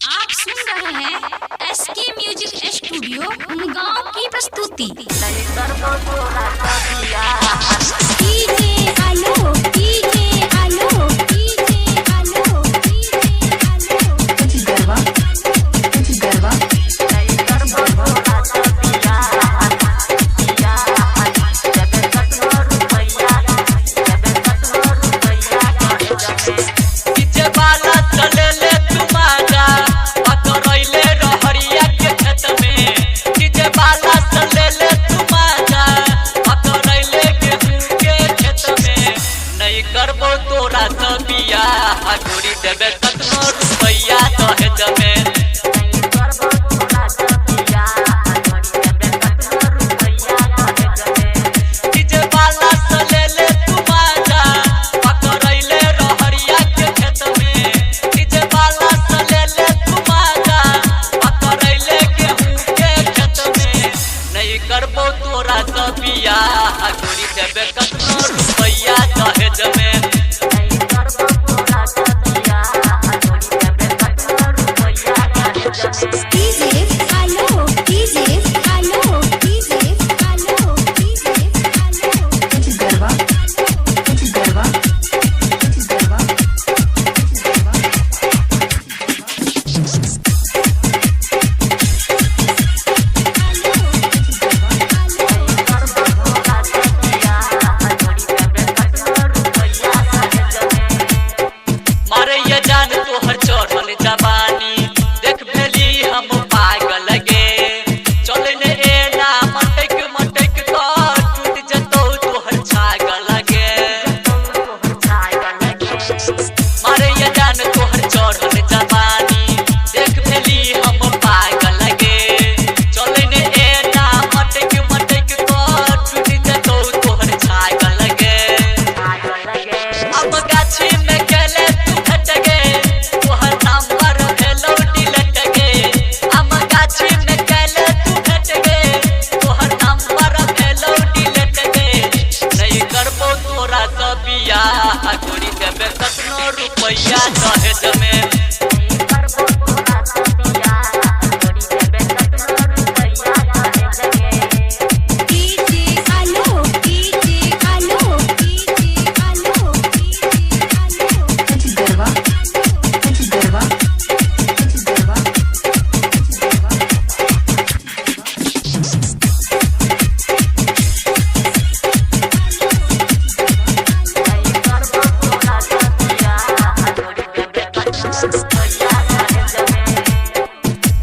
आप सुन रहे हैं एसके म्यूजिक स्टूडियो गांव की प्रस्तुति। गोरी देवे कतनो रुपैया दहेज में डीजे वाला से ले ले तू माजा पकड़ैले रहरिया के खेत में। डीजे वाला से ले ले तू माजा पकड़ैले गेहूं के खेत में। नहीं करबो तोरा से बियाह गोरी देवे कतनो रुपैया दहेज में। गोरी देवे कतनो रुपैया दहेज में।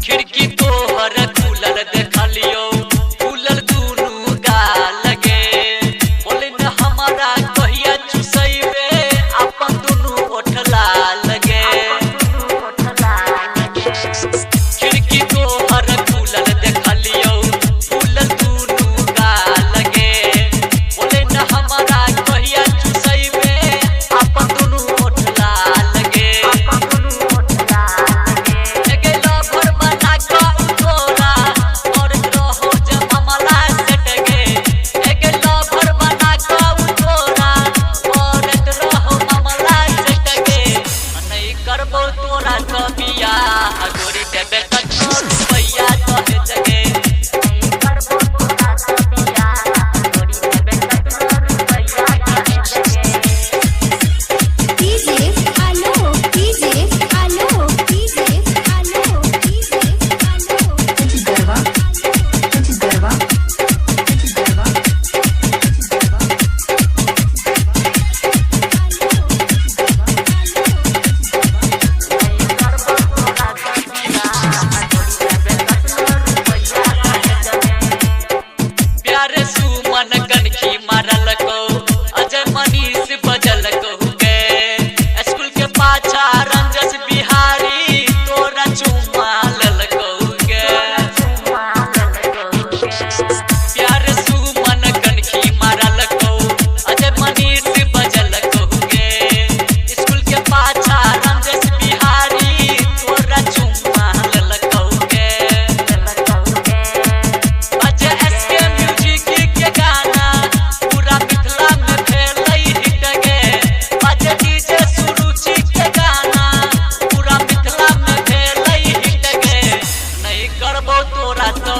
खिड़की तोहर खुलल देखलियो खुलल दुनू गाल गे। बोले न हमारा कहिया चुसैबे अपन दुनू ओठला लगे। खिड़की तोहर खुलल देखलियो खुलल दुनू गाल गे। बोले न हमारा कहिया चुसैबे अपन दुनू ओठला लगे। तोरा से बियाह गोरी देवे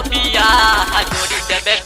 बिया जोड़ी देबे